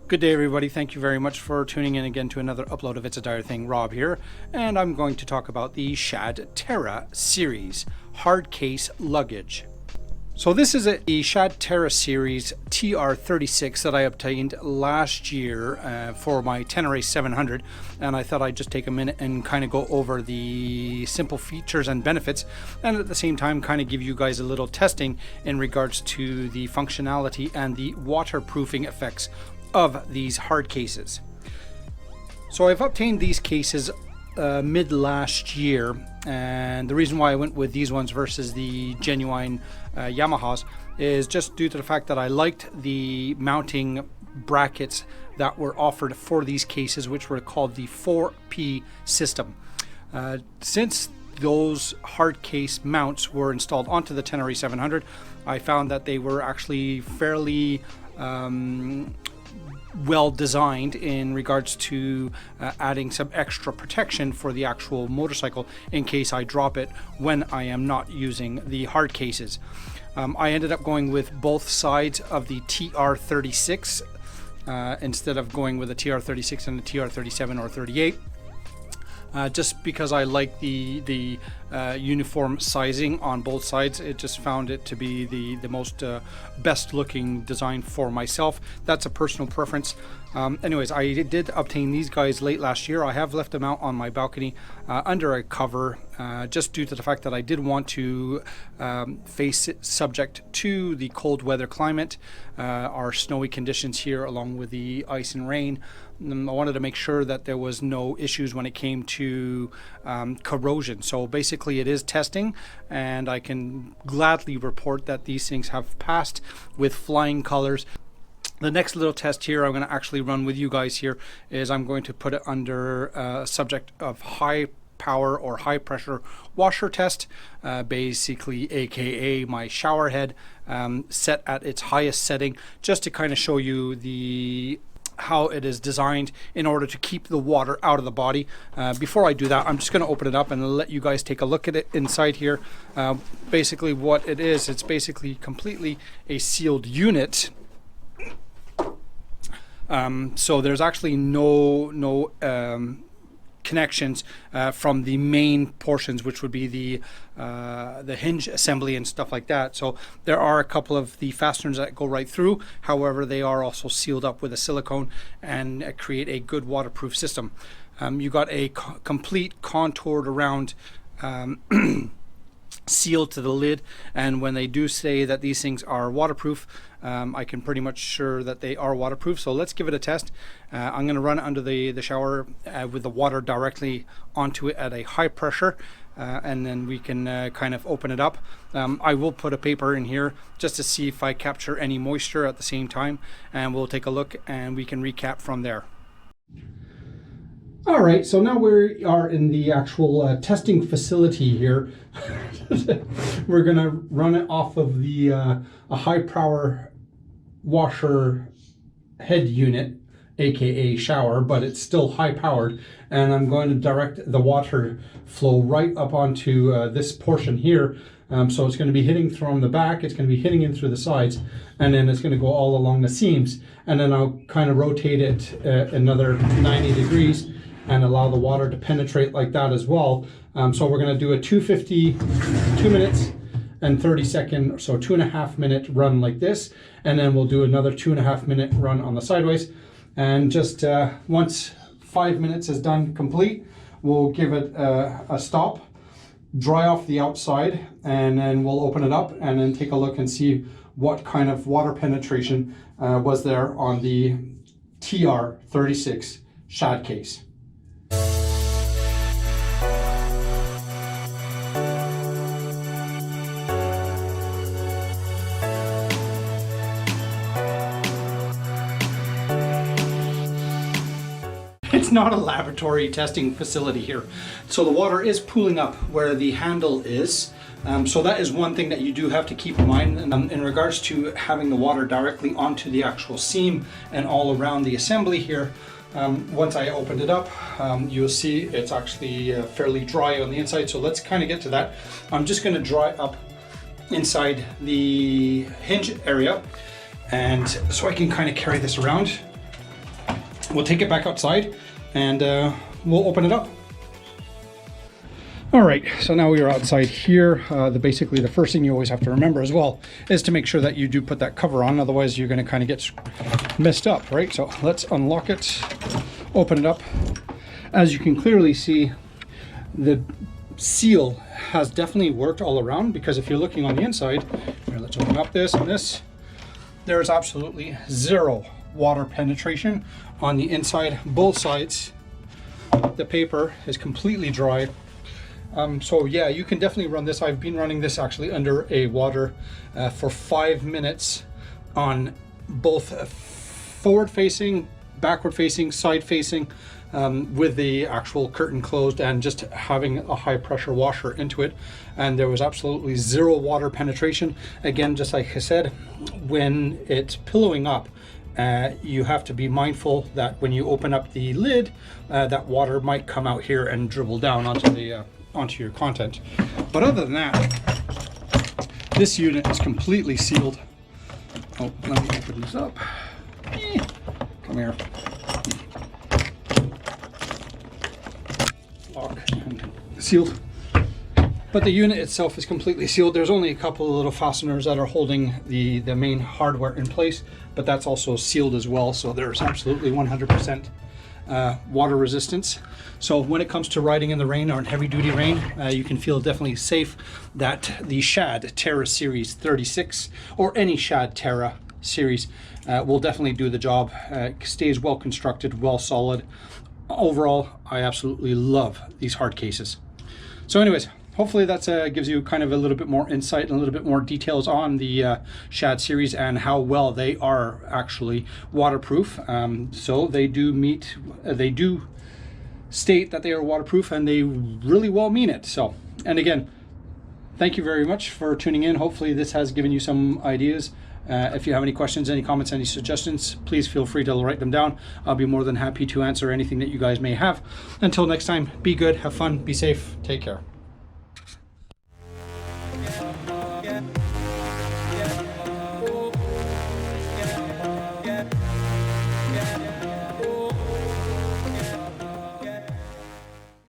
Good day, everybody. Thank you very much for tuning in again to another upload of It's a Dyer Thing. Rob here, and I'm going to talk about the SHAD TERRA series hard case luggage. So this is a SHAD TERRA series TR36 that I obtained last year for my Tenere 700, and I thought I'd just take a minute and kind of go over the simple features and benefits, and at the same time kind of give you guys a little testing in regards to the functionality and the waterproofing effects of these hard cases. So I've obtained these cases mid last year, and the reason why I went with these ones versus the genuine Yamahas is just due to the fact that I liked the mounting brackets that were offered for these cases, which were called the 4P system. Since those hard case mounts were installed onto the Tenere 700, I found that they were actually fairly well designed in regards to adding some extra protection for the actual motorcycle in case I drop it when I am not using the hard cases. I ended up going with both sides of the TR36 instead of going with a TR36 and a TR37 or 38. Just because I like the uniform sizing on both sides. It just found it to be the most best looking design for myself. That's a personal preference. Anyways, I did obtain these guys late last year. I have left them out on my balcony under a cover just due to the fact that I did want to face it subject to the cold weather climate, our snowy conditions here along with the ice and rain. I wanted to make sure that there was no issues when it came to corrosion. So basically it is testing, and I can gladly report that these things have passed with flying colors. The next little test here I'm going to actually run with you guys here is I'm going to put it under subject of high power or high pressure washer test, basically aka my shower head set at its highest setting, just to kind of show you how it is designed in order to keep the water out of the body. Before I do that, I'm just going to open it up and let you guys take a look at it inside here. Basically what it is, it's basically completely a sealed unit. So there's actually no connections from the main portions, which would be the hinge assembly and stuff like that. So there are a couple of the fasteners that go right through. However, they are also sealed up with a silicone and create a good waterproof system. You got a complete contoured around seal to the lid, and when they do say that these things are waterproof, I can pretty much sure that they are waterproof. So let's give it a test. I'm going to run it under the shower with the water directly onto it at a high pressure, and then we can kind of open it up. I will put a paper in here just to see if I capture any moisture at the same time, and we'll take a look and we can recap from there. All right, so now we are in the actual testing facility here. We're gonna run it off of the a high power washer head unit, aka shower, but it's still high powered, and I'm going to direct the water flow right up onto this portion here. So it's going to be hitting from the back, it's going to be hitting in through the sides, and then it's going to go all along the seams, and then I'll kind of rotate it another 90 degrees and allow the water to penetrate like that as well. So we're going to do a 2 minutes and 30 second, so 2.5 minute run like this, and then we'll do another 2.5 minute run on the sideways. And just once 5 minutes is done complete, we'll give it a stop, dry off the outside, and then we'll open it up and then take a look and see what kind of water penetration was there on the TR36 SHAD case. It's not a laboratory testing facility here. So the water is pooling up where the handle is. So that is one thing that you do have to keep in mind in regards to having the water directly onto the actual seam and all around the assembly here. Once I opened it up, you'll see it's actually fairly dry on the inside. So let's kind of get to that. I'm just going to dry up inside the hinge area, and so I can kind of carry this around. we'll take it back outside and we'll open it up. All right, so now we are outside here. Basically the first thing you always have to remember as well is to make sure that you do put that cover on, otherwise you're going to kind of get messed up, right? So let's unlock it, open it up. As you can clearly see, the seal has definitely worked all around, because if you're looking on the inside, here, let's open up this and this, there's absolutely zero water penetration on the inside, both sides. The paper is completely dry. So yeah, you can definitely run this. I've been running this actually under a water for 5 minutes on both forward facing, backward facing, side facing, with the actual curtain closed and just having a high pressure washer into it, and there was absolutely zero water penetration. Again, just like I said, when it's pillowing up, you have to be mindful that when you open up the lid, that water might come out here and dribble down onto your content. But other than that, this unit is completely sealed. Oh, let me open this up. Come here. Lock and sealed. But the unit itself is completely sealed. There's only a couple of little fasteners that are holding the main hardware in place, but that's also sealed as well. So there's absolutely 100% water resistance. So when it comes to riding in the rain or in heavy duty rain, you can feel definitely safe that the SHAD TERRA Series 36 or any SHAD TERRA series will definitely do the job. Stays well constructed, well solid. Overall, I absolutely love these hard cases. So anyways, hopefully that gives you kind of a little bit more insight and a little bit more details on the SHAD series and how well they are actually waterproof. So they do state that they are waterproof, and they really well mean it. So, and again, thank you very much for tuning in. Hopefully this has given you some ideas. If you have any questions, any comments, any suggestions, please feel free to write them down. I'll be more than happy to answer anything that you guys may have. Until next time, be good, have fun, be safe, take care.